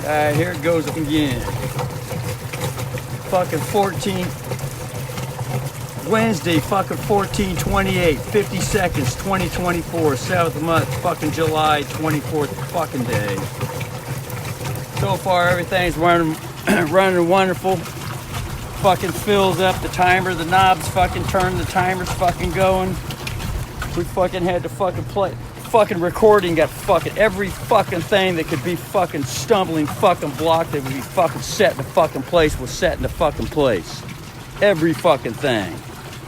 Here it goes again. Fucking 14. Wednesday, fucking 14/28, 50 seconds, 2024, 7th month, fucking July 24th fucking day. So far, everything's running, running wonderful. Fucking fills up the timer, the knobs fucking turn, the timer's fucking going. We fucking had to fucking play. Fucking recording got fucking every fucking thing that could be fucking stumbling fucking block that would be fucking set in the fucking place was set in the fucking place. Every fucking thing.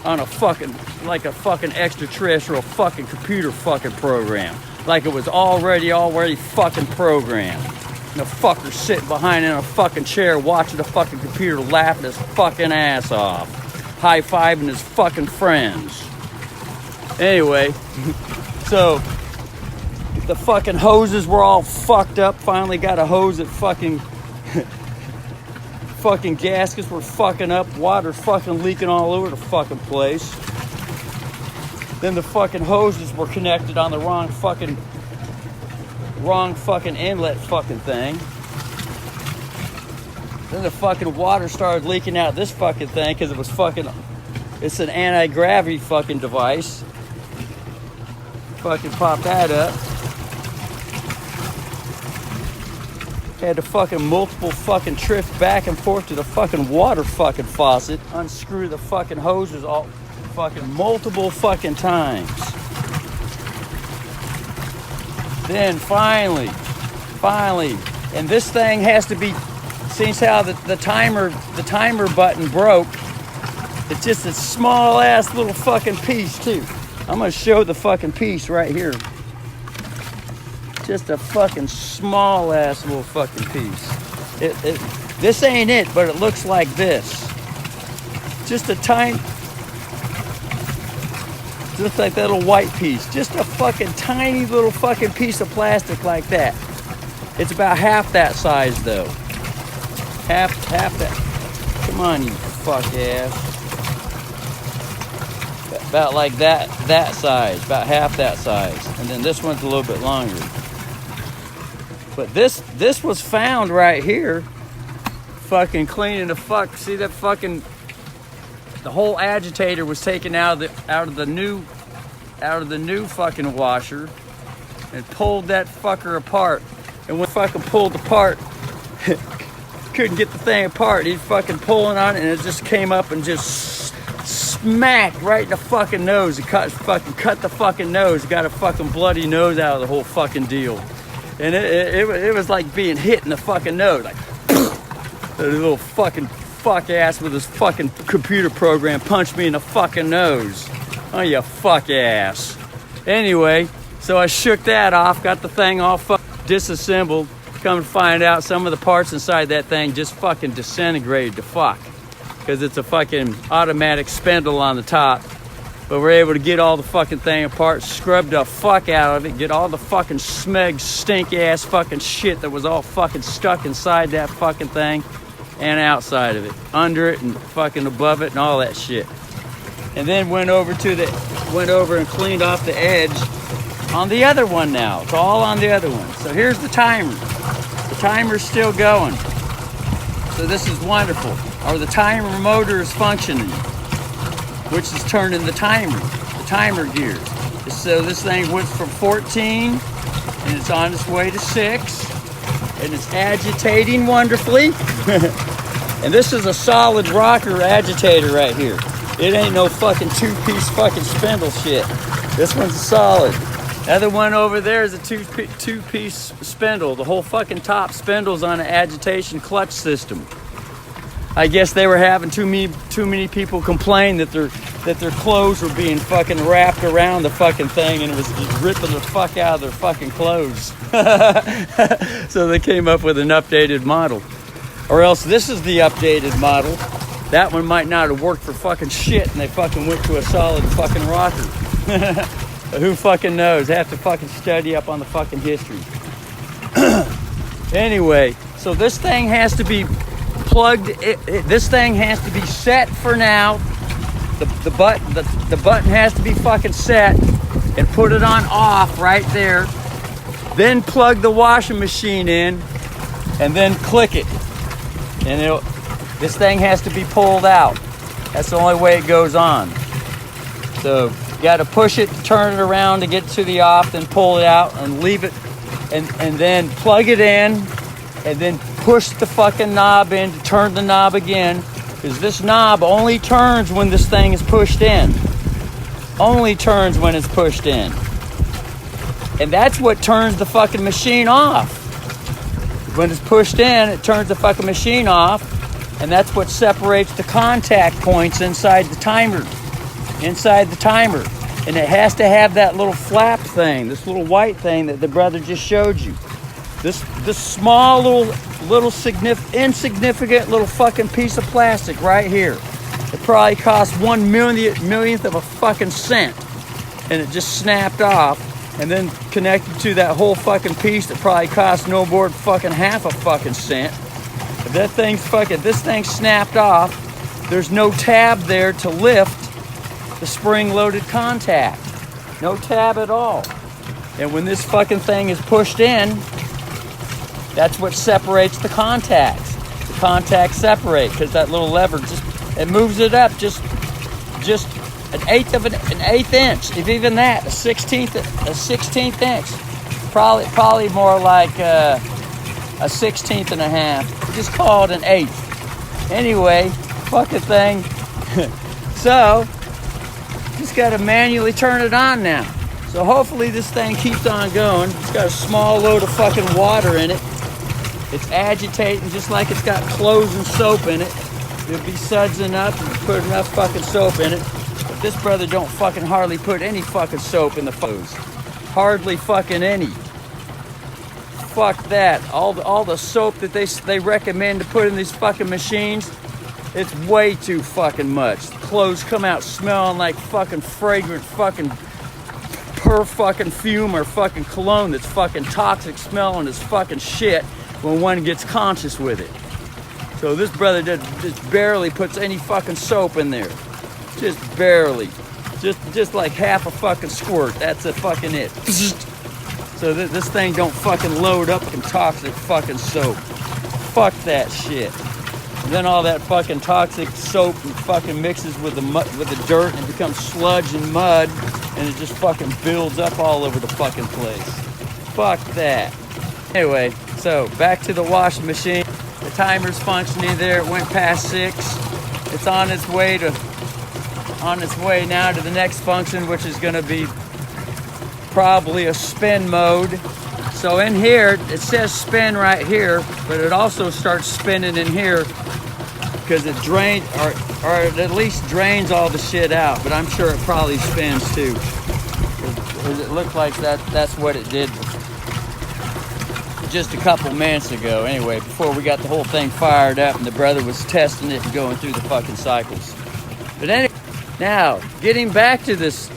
On a fucking, like a fucking extraterrestrial fucking computer fucking program. Like it was already fucking programmed. And the fucker sitting behind in a fucking chair watching the fucking computer laughing his fucking ass off. High-fiving his fucking friends. Anyway, so the fucking hoses were all fucked up. Finally got a hose that fucking fucking gaskets were fucking up. Water fucking leaking all over the fucking place. Then the fucking hoses were connected on the wrong fucking inlet fucking thing. Then the fucking water started leaking out this fucking thing because it was fucking, it's an anti-gravity fucking device. Fucking pop that up. Had to fucking multiple fucking trips back and forth to the fucking water fucking faucet. Unscrew the fucking hoses all fucking multiple fucking times. Then finally, and this thing has to be, since how the timer button broke, it's just a small ass little fucking piece too. I'm gonna show the fucking piece right here. Just a fucking small ass little fucking piece. This ain't it, but it looks like this. Just a tiny, just like that little white piece. Just a fucking tiny little fucking piece of plastic like that. It's about half that size though. Half that. Come on, you fuck ass. About like that size, about half that size. And then this one's a little bit longer. But this was found right here. Fucking cleaning the fuck. See that fucking, the whole agitator was taken out of the new fucking washer and pulled that fucker apart. And when fucking pulled apart, couldn't get the thing apart. He's fucking pulling on it and it just came up and just smacked right in the fucking nose. It cut the fucking nose. Got a fucking bloody nose out of the whole fucking deal. And it was like being hit in the fucking nose. Like, the little fucking fuck ass with his fucking computer program punched me in the fucking nose. Oh, you fuck ass. Anyway, so I shook that off, got the thing all disassembled. Come to find out some of the parts inside that thing just fucking disintegrated to fuck. Because it's a fucking automatic spindle on the top. But we're able to get all the fucking thing apart, scrub the fuck out of it, get all the fucking smeg, stink ass fucking shit that was all fucking stuck inside that fucking thing and outside of it, under it and fucking above it and all that shit. And then went over and cleaned off the edge on the other one now. It's all on the other one. So here's the timer. The timer's still going. So this is wonderful. Or the timer motor is functioning, which is turning the timer gears. So this thing went from 14 and it's on its way to 6 and it's agitating wonderfully. And this is a solid rocker agitator right here. It ain't no fucking two-piece fucking spindle shit. This one's solid. The other one over there is a two-piece spindle. The whole fucking top spindle's on an agitation clutch system. I guess they were having too many people complain that their clothes were being fucking wrapped around the fucking thing and it was just ripping the fuck out of their fucking clothes. So they came up with an updated model. Or else this is the updated model. That one might not have worked for fucking shit and they fucking went to a solid fucking rocker. Who fucking knows? Have to fucking study up on the fucking history. Anyway, so this thing has to be plugged. This thing has to be set for now. The button has to be fucking set and put it on off right there. Then plug the washing machine in. and then click it. And this thing has to be pulled out. That's the only way it goes on. So you got to push it, turn it around to get to the off, then pull it out and leave it, and then plug it in, and then push the fucking knob in to turn the knob again, because this knob only turns when this thing is pushed in. Only turns when it's pushed in. And that's what turns the fucking machine off. When it's pushed in, it turns the fucking machine off, and that's what separates the contact points inside the timer. And it has to have that little flap thing, this little white thing that the brother just showed you. This small little insignificant little fucking piece of plastic right here. It probably cost 1/millionth of a fucking cent, and it just snapped off, and then connected to that whole fucking piece that probably cost no more than fucking half a fucking cent. If this thing snapped off, there's no tab there to lift the spring-loaded contact. No tab at all. And when this fucking thing is pushed in, that's what separates the contacts. The contacts separate because that little lever it moves it up just an eighth inch, if even that, a 16th inch. Probably more like a 16th and a half. Just call it an eighth. Anyway, fucking thing. So just got to manually turn it on now. So hopefully this thing keeps on going. It's got a small load of fucking water in it. It's agitating just like it's got clothes and soap in it. It'll be sudsing up and put enough fucking soap in it. But this brother don't fucking hardly put any fucking soap in the clothes. Hardly fucking any. Fuck that. All the soap that they recommend to put in these fucking machines, it's way too fucking much. Clothes come out smelling like fucking fragrant fucking fucking fume or fucking cologne that's fucking toxic smelling as fucking shit when one gets conscious with it. So this brother just barely puts any fucking soap in there. Just barely. Just like half a fucking squirt. That's fucking it. So this thing don't fucking load up in toxic fucking soap. Fuck that shit. And then all that fucking toxic soap fucking mixes with the dirt and it becomes sludge and mud, and it just fucking builds up all over the fucking place. Fuck that. Anyway, so back to the washing machine. The timer's functioning there. It went past 6. It's on its way now to the next function, which is going to be probably a spin mode. So in here, it says spin right here, but it also starts spinning in here because it drains, or it at least drains all the shit out, but I'm sure it probably spins too. Because it looked like that's what it did just a couple minutes ago. Anyway, before we got the whole thing fired up and the brother was testing it and going through the fucking cycles. But anyway, now getting back to this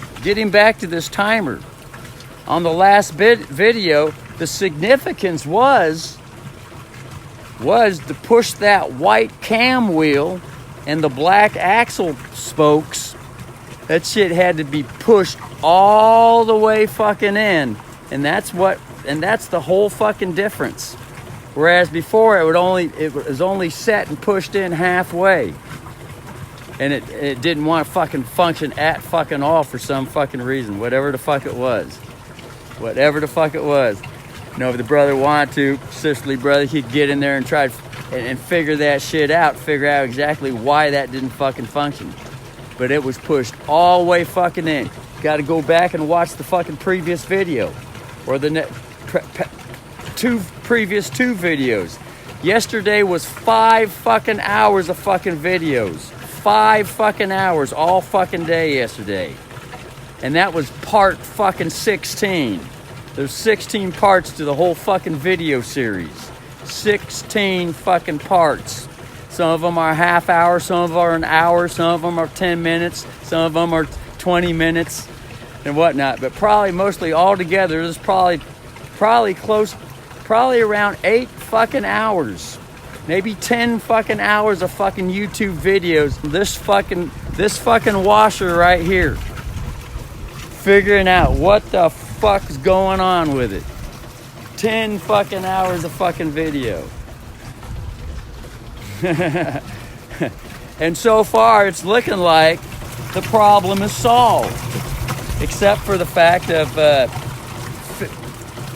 timer. On the last video, the significance was to push that white cam wheel and the black axle spokes. That shit had to be pushed all the way fucking in, and that's the whole fucking difference. Whereas before it was only set and pushed in halfway, and it didn't want to fucking function at fucking all for some fucking reason, whatever the fuck it was. You know, if the brother wanted to, sisterly brother, he'd get in there and try and figure that shit out, figure out exactly why that didn't fucking function. But it was pushed all the way fucking in. Got to go back and watch the fucking previous video, or the previous two videos. Yesterday was 5 fucking hours of fucking videos. 5 fucking hours all fucking day yesterday. And that was part fucking 16. There's 16 parts to the whole fucking video series. 16 fucking parts. Some of them are half hour, some of them are an hour, some of them are 10 minutes, some of them are 20 minutes and whatnot. But mostly all together, there's probably around 8 fucking hours. Maybe 10 fucking hours of fucking YouTube videos. This fucking washer right here. Figuring out what the fuck's going on with it. 10 fucking hours of fucking video. And so far, it's looking like the problem is solved, except for the fact of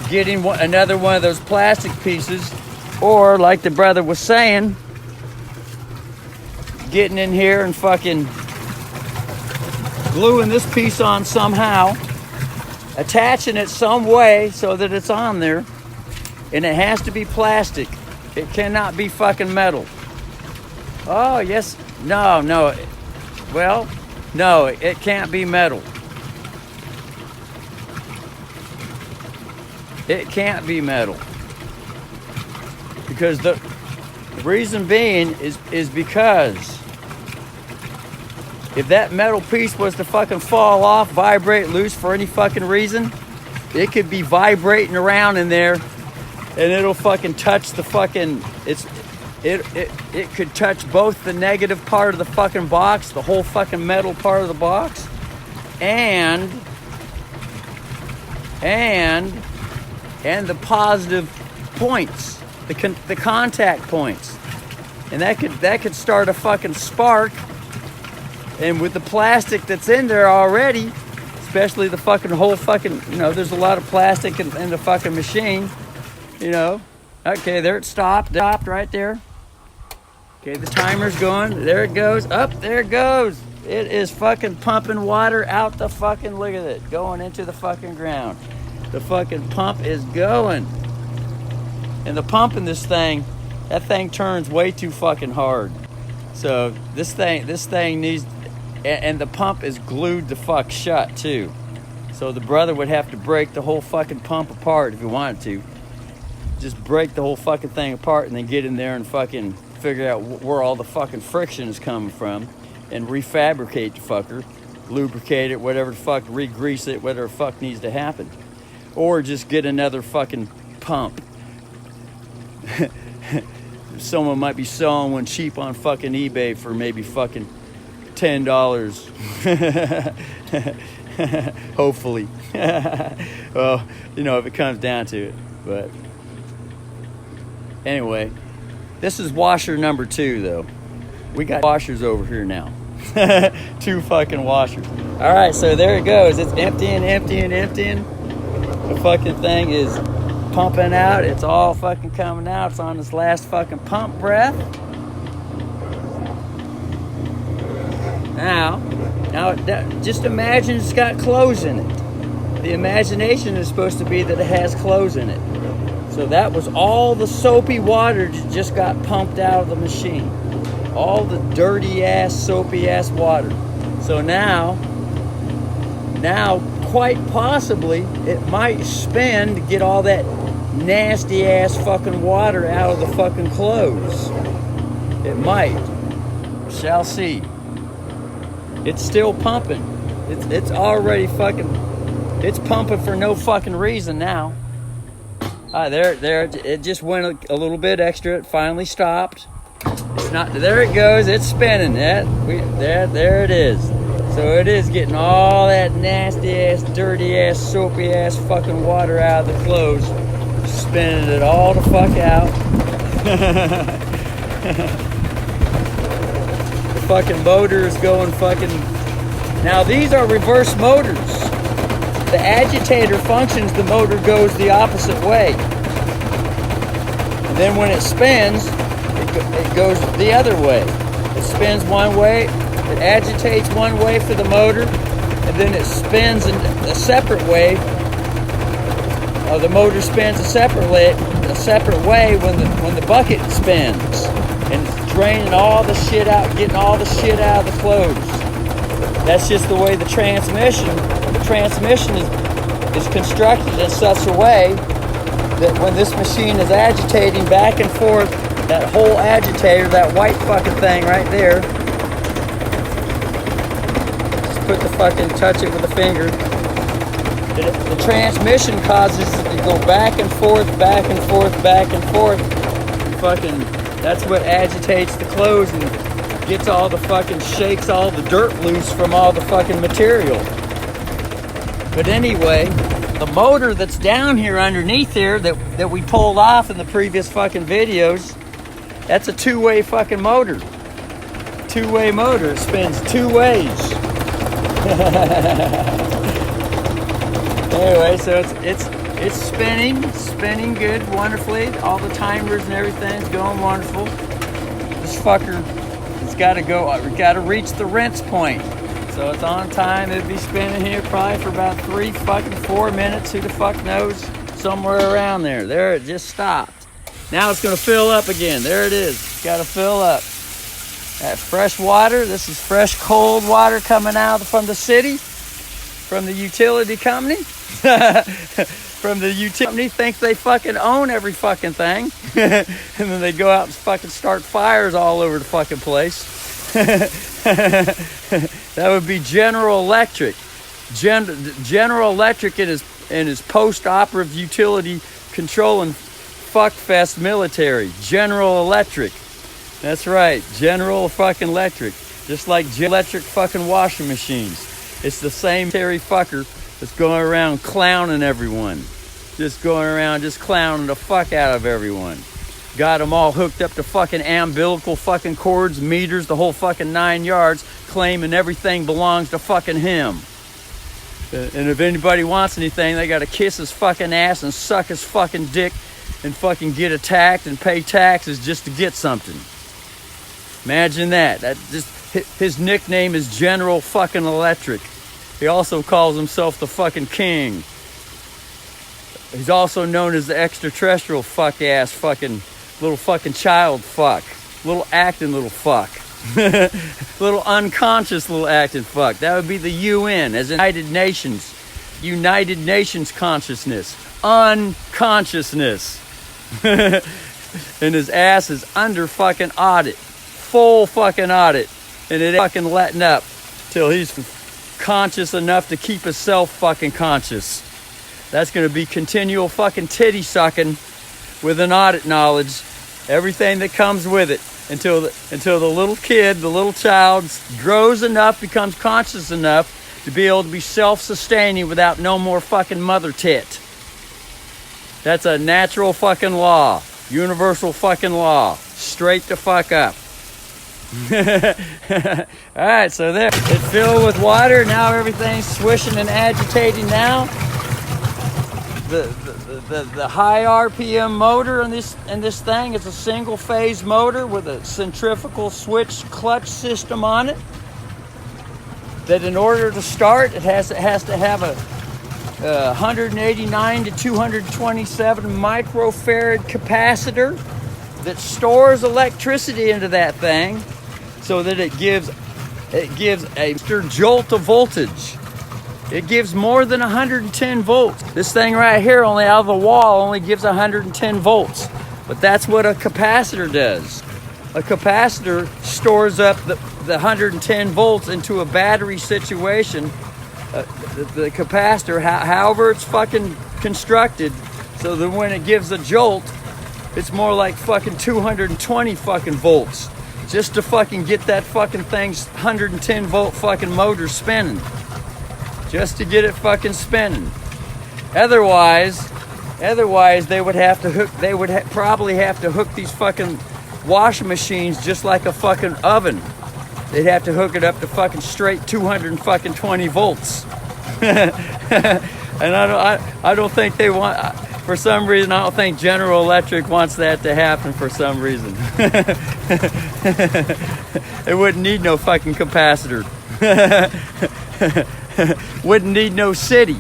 getting another one of those plastic pieces, or like the brother was saying, getting in here and fucking gluing this piece on somehow, attaching it some way so that it's on there, and it has to be plastic. It cannot be fucking metal. Oh, yes. No. Well, no, it can't be metal. It can't be metal. Because the reason being is because if that metal piece was to fucking fall off, vibrate loose for any fucking reason, it could be vibrating around in there and it'll fucking touch the fucking, it could touch both the negative part of the fucking box, the whole fucking metal part of the box, and the positive points, the contact points. And that could start a fucking spark. And with the plastic that's in there already, especially the fucking whole fucking, there's a lot of plastic in the fucking machine, Okay, there it stopped right there. Okay, the timer's going. There it goes. Up, there it goes. It is fucking pumping water out the fucking, look at it, going into the fucking ground. The fucking pump is going. And the pump in this thing, that thing turns way too fucking hard. So this thing needs, and the pump is glued the fuck shut too. So the brother would have to break the whole fucking pump apart if he wanted to. Just break the whole fucking thing apart and then get in there and fucking figure out where all the fucking friction is coming from and refabricate the fucker, lubricate it, whatever the fuck, re-grease it, whatever the fuck needs to happen. Or just get another fucking pump. Someone might be selling one cheap on fucking eBay for maybe fucking $10. Hopefully. Well, if it comes down to it. But anyway, this is washer number 2 though. We got washers over here now. 2 fucking washers. All right, so there it goes. It's emptying. The fucking thing is pumping out. It's all fucking coming out. It's on its last fucking pump breath. Now, just imagine it's got clothes in it. The imagination is supposed to be that it has clothes in it. So that was all the soapy water just got pumped out of the machine. All the dirty ass, soapy ass water. So now, quite possibly, it might spin to get all that nasty ass fucking water out of the fucking clothes. It might. Shall see. It's still pumping. It's already fucking, it's pumping for no fucking reason now. There, it just went a little bit extra. It finally stopped. It's not, there it goes. It's spinning. There it is. So it is getting all that nasty ass, dirty ass, soapy ass fucking water out of the clothes. Spinning it all the fuck out. The fucking motor is going fucking... Now these are reverse motors. The agitator functions, the motor goes the opposite way. And then when it spins, it goes the other way. It spins one way, it agitates one way for the motor, and then it spins in a separate way. The motor spins a separate way when the bucket spins, and it's draining all the shit out, getting all the shit out of the clothes. That's just the way the transmission is constructed in such a way that when this machine is agitating back and forth, that whole agitator, that white fucking thing right there, just put the fucking, touch it with a finger. The transmission causes it to go back and forth, back and forth, back and forth. Fucking, that's what agitates the clothes and gets all the fucking, shakes all the dirt loose from all the fucking material. But anyway, the motor that's down here underneath here that we pulled off in the previous fucking videos, That's a two-way fucking motor. Two-way motor. It spins two ways. Anyway, so it's spinning good, wonderfully. All the timers and everything's going wonderful. This fucker, it's got to go. We got to reach the rinse point. So it's on time. It'll be spinning here probably for about 4 minutes. Who the fuck knows? Somewhere around there. There, it just stopped. Now it's going to fill up again. There it is. It's got to fill up. That fresh water. This is fresh, cold water coming out from the city, from the utility company. From the utility company, think they fucking own every fucking thing. And then they go out and fucking start fires all over the fucking place. That would be General Electric. General Electric in his post-operative utility control and fuckfest military. General Electric. That's right, General fucking Electric. Just like electric fucking washing machines. It's the same military fucker that's going around clowning everyone. Just going around just clowning the fuck out of everyone. Got them all hooked up to fucking umbilical fucking cords, meters, the whole fucking 9 yards, claiming everything belongs to fucking him. And if anybody wants anything, they gotta kiss his fucking ass and suck his fucking dick and fucking get attacked and pay taxes just to get something. Imagine that. His nickname is General fucking Electric. He also calls himself the fucking king. He's also known as the extraterrestrial fuck ass fucking little fucking child fuck. Little acting little fuck. Little unconscious little acting fuck. That would be the UN, as in United Nations. United Nations consciousness. Unconsciousness. And his ass is under fucking audit. Full fucking audit. And it ain't fucking letting up till he's conscious enough to keep himself fucking conscious. That's going to be continual fucking titty sucking with an audit knowledge. Everything that comes with it until the little kid, the little child grows enough, becomes conscious enough to be able to be self-sustaining without no more fucking mother tit. That's a natural fucking law. Universal fucking law. Straight the fuck up. Alright, so there. It's filled with water. Now everything's swishing and agitating now. The high RPM motor in this thing is a single phase motor with a centrifugal switch clutch system on it. That in order to start, it has to have a 189 to 227 microfarad capacitor that stores electricity into that thing, so that it gives a jolt of voltage. It gives more than 110 volts. This thing right here, only out of the wall, only gives 110 volts. But that's what a capacitor does. A capacitor stores up the 110 volts into a battery situation. The capacitor, however it's fucking constructed, so that when it gives a jolt, it's more like fucking 220 fucking volts. Just to fucking get that fucking thing's 110 volt fucking motor spinning. Just to get it fucking spinning. Otherwise they would have to hook. They would probably have to hook these fucking washing machines just like a fucking oven. They'd have to hook it up to fucking straight 220 volts. And I don't think they want. For some reason, I don't think General Electric wants that to happen. For some reason, it wouldn't need no fucking capacitor. Wouldn't need no city.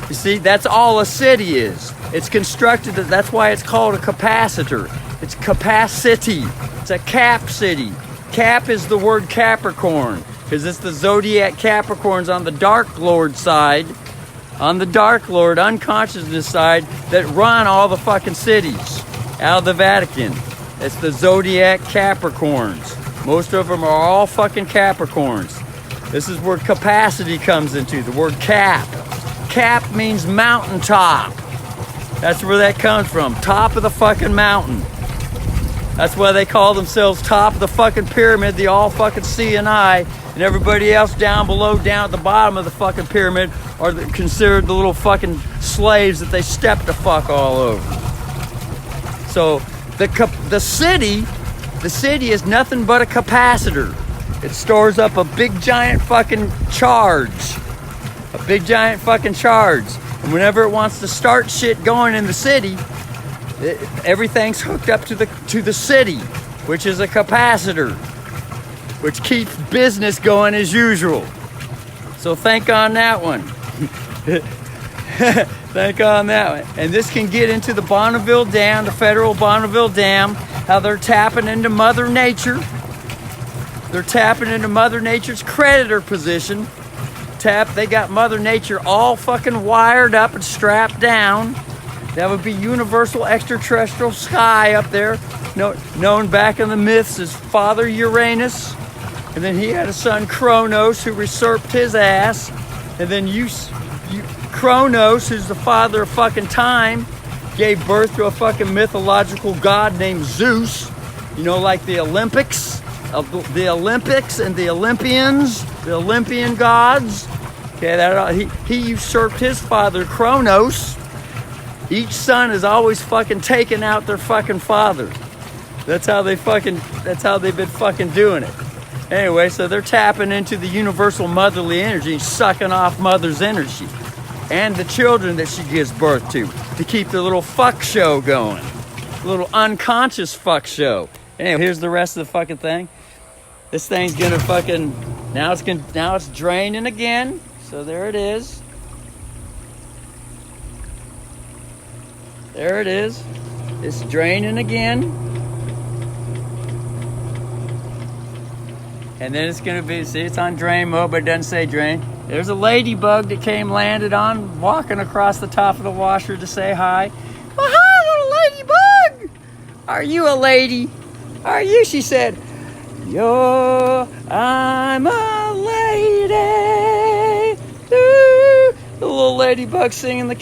You see, that's all a city is. It's constructed, that's why it's called a capacitor. It's capacity. It's a cap city. Cap is the word Capricorn, because it's the zodiac Capricorns on the Dark Lord side, on the Dark Lord unconsciousness side, that run all the fucking cities out of the Vatican. It's the zodiac Capricorns. Most of them are all fucking Capricorns. This is where capacity comes into, the word cap. Cap means mountaintop. That's where that comes from, top of the fucking mountain. That's why they call themselves top of the fucking pyramid. They all fucking see and I, and everybody else down below, down at the bottom of the fucking pyramid, are considered the little fucking slaves that they step the fuck all over. So The city is nothing but a capacitor. It stores up a big giant fucking charge. A big giant fucking charge. And whenever it wants to start shit going in the city, everything's hooked up to the city, which is a capacitor, which keeps business going as usual. So think on that one. Think on that one. And this can get into the Bonneville Dam, the federal Bonneville Dam, how they're tapping into Mother Nature. They're tapping into Mother Nature's creditor position. They got Mother Nature all fucking wired up and strapped down. That would be universal extraterrestrial sky up there, known back in the myths as Father Uranus. And then he had a son, Kronos, who usurped his ass. And then Kronos, who's the father of fucking time, gave birth to a fucking mythological god named Zeus. You know, like the Olympics and the Olympians, the Olympian gods. Okay, he usurped his father, Kronos. Each son is always fucking taking out their fucking father. That's how they've been fucking doing it. Anyway, so they're tapping into the universal motherly energy, sucking off mother's energy and the children that she gives birth to keep the little fuck show going. A little unconscious fuck show. Anyway, here's the rest of the fucking thing. This thing's gonna fucking, now it's draining again. So there it is. There it is. It's draining again. And then it's going to be, see, it's on drain mode, but it doesn't say drain. There's a ladybug that landed on, walking across the top of the washer to say hi. Well, hi, little ladybug. Are you a lady? Are you? She said, I'm a lady. Ooh. The little ladybug singing the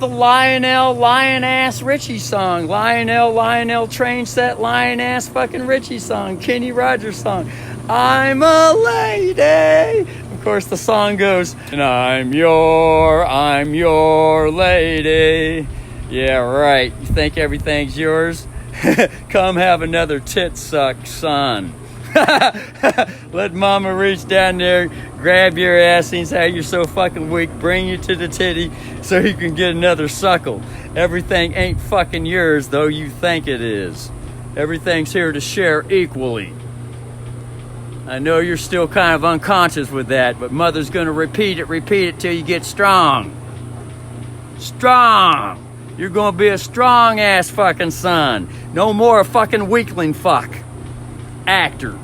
Lion-ass Richie song. Lionel train set, Lion-ass fucking Richie song. Kenny Rogers song. I'm a lady. Of course the song goes, and I'm your lady. Yeah, right. You think everything's yours? Come have another tit suck, son. Let mama reach down there, grab your ass and say you're so fucking weak, bring you to the titty so you can get another suckle. Everything ain't fucking yours, though you think it is. Everything's here to share equally. I know you're still kind of unconscious with that, but mother's gonna repeat it till you get strong. Strong! You're gonna be a strong ass fucking son. No more a fucking weakling fuck. Actor.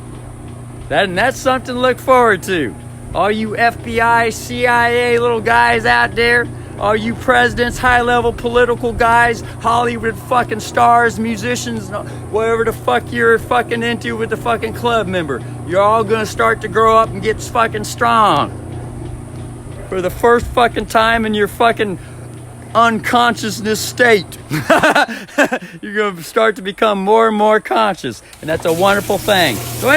That's something to look forward to. All you FBI, CIA little guys out there, all you presidents, high-level political guys, Hollywood fucking stars, musicians, whatever the fuck you're fucking into with the fucking club member, you're all gonna start to grow up and get fucking strong. For the first fucking time in your fucking unconsciousness state. You're gonna start to become more and more conscious, and that's a wonderful thing. So